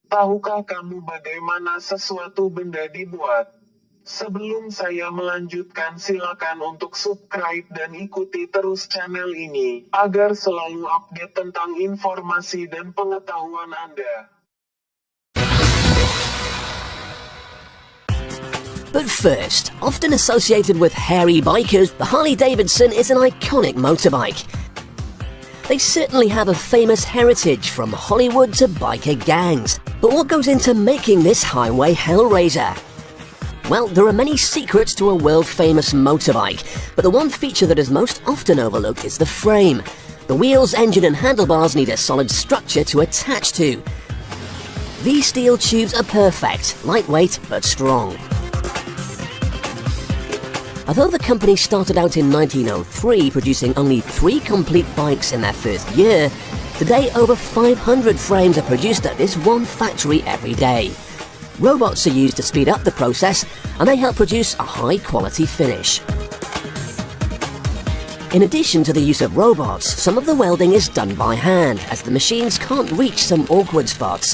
Tahukah kamu bagaimana sesuatu benda dibuat? Sebelum saya melanjutkan, silakan untuk subscribe dan ikuti terus channel ini, agar selalu update tentang informasi dan pengetahuan Anda. But first, often associated with hairy bikers, the Harley-Davidson is an iconic motorbike. They certainly have a famous heritage from Hollywood to biker gangs. But what goes into making this highway hellraiser? Well, there are many secrets to a world-famous motorbike, but the one feature that is most often overlooked is the frame. The wheels, engine and handlebars need a solid structure to attach to. These steel tubes are perfect, lightweight but strong. Although the company started out in 1903 producing only 3 complete bikes in their first year, today over 500 frames are produced at this one factory every day. Robots are used to speed up the process, and they help produce a high-quality finish. In addition to the use of robots, some of the welding is done by hand, as the machines can't reach some awkward spots.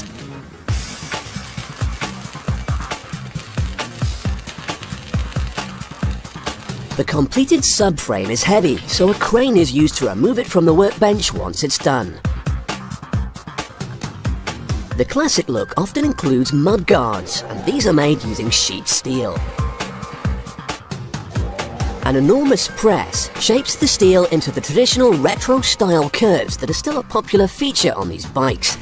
The completed subframe is heavy, so a crane is used to remove it from the workbench once it's done. The classic look often includes mud guards, and these are made using sheet steel. An enormous press shapes the steel into the traditional retro-style curves that are still a popular feature on these bikes.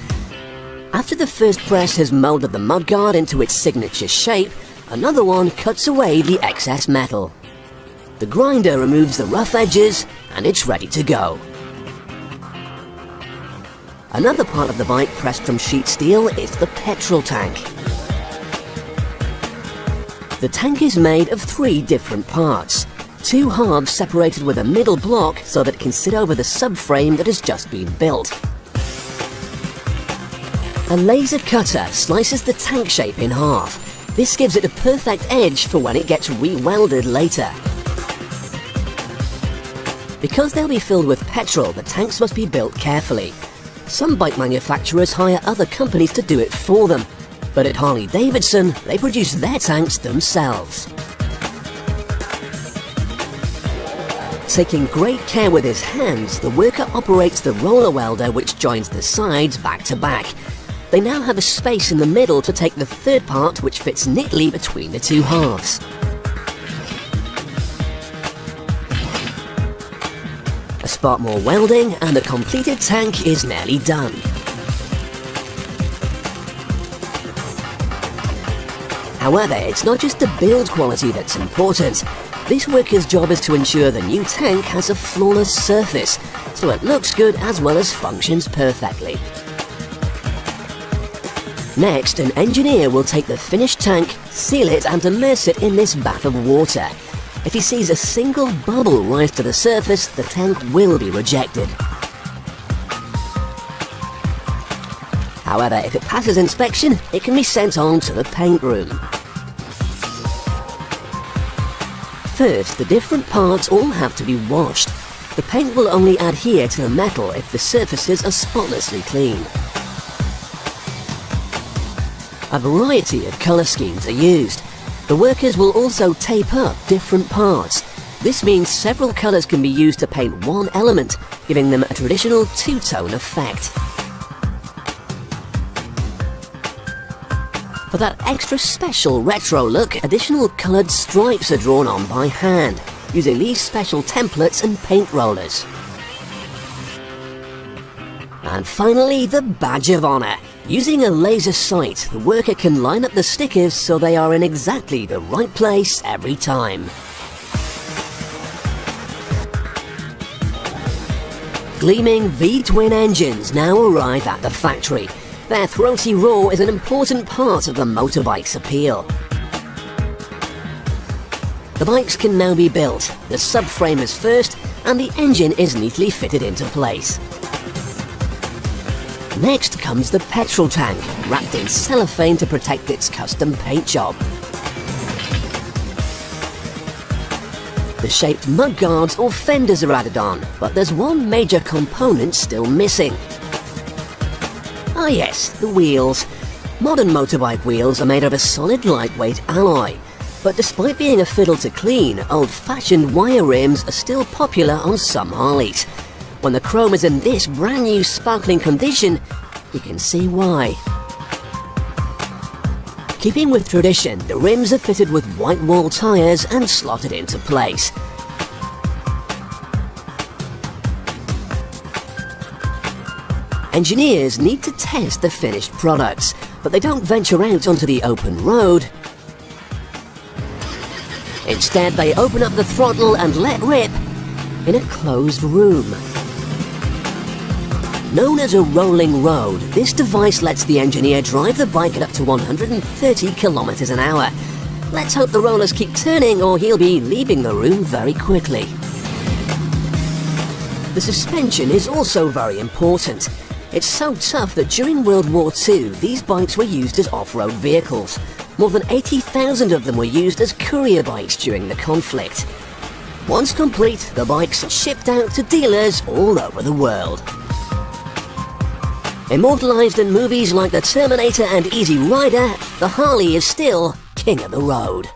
After the first press has molded the mudguard into its signature shape, another one cuts away the excess metal. The grinder removes the rough edges, and it's ready to go. Another part of the bike pressed from sheet steel is the petrol tank. The tank is made of 3 different parts. 2 halves separated with a middle block so that it can sit over the subframe that has just been built. A laser cutter slices the tank shape in half. This gives it a perfect edge for when it gets re-welded later. Because they'll be filled with petrol, the tanks must be built carefully. Some bike manufacturers hire other companies to do it for them, but at Harley-Davidson, they produce their tanks themselves. Taking great care with his hands, the worker operates the roller welder which joins the sides back to back. They now have a space in the middle to take the third part which fits neatly between the 2 halves. A spot more welding and the completed tank is nearly done. However, it's not just the build quality that's important. This worker's job is to ensure the new tank has a flawless surface, so it looks good as well as functions perfectly. Next, an engineer will take the finished tank, seal it and immerse it in this bath of water. If he sees a single bubble rise to the surface, the tank will be rejected. However, if it passes inspection, it can be sent on to the paint room. First, the different parts all have to be washed. The paint will only adhere to the metal if the surfaces are spotlessly clean. A variety of colour schemes are used. The workers will also tape up different parts. This means several colours can be used to paint one element, giving them a traditional 2-tone effect. For that extra special retro look, additional coloured stripes are drawn on by hand, using these special templates and paint rollers. And finally, the badge of honour. Using a laser sight, the worker can line up the stickers so they are in exactly the right place every time. Gleaming V-twin engines now arrive at the factory. Their throaty roar is an important part of the motorbike's appeal. The bikes can now be built. The subframe is first, and the engine is neatly fitted into place. Next comes the petrol tank, wrapped in cellophane to protect its custom paint job. The shaped mudguards or fenders are added on, but there's one major component still missing. Ah yes, the wheels. Modern motorbike wheels are made of a solid lightweight alloy, but despite being a fiddle to clean, old-fashioned wire rims are still popular on some Harleys. When the chrome is in this brand new sparkling condition, you can see why. Keeping with tradition, the rims are fitted with white wall tyres and slotted into place. Engineers need to test the finished products, but they don't venture out onto the open road. Instead, they open up the throttle and let rip in a closed room. Known as a rolling road, this device lets the engineer drive the bike at up to 130 kilometers an hour. Let's hope the rollers keep turning or he'll be leaving the room very quickly. The suspension is also very important. It's so tough that during World War II, these bikes were used as off-road vehicles. More than 80,000 of them were used as courier bikes during the conflict. Once complete, the bikes are shipped out to dealers all over the world. Immortalized in movies like The Terminator and Easy Rider, the Harley is still king of the road.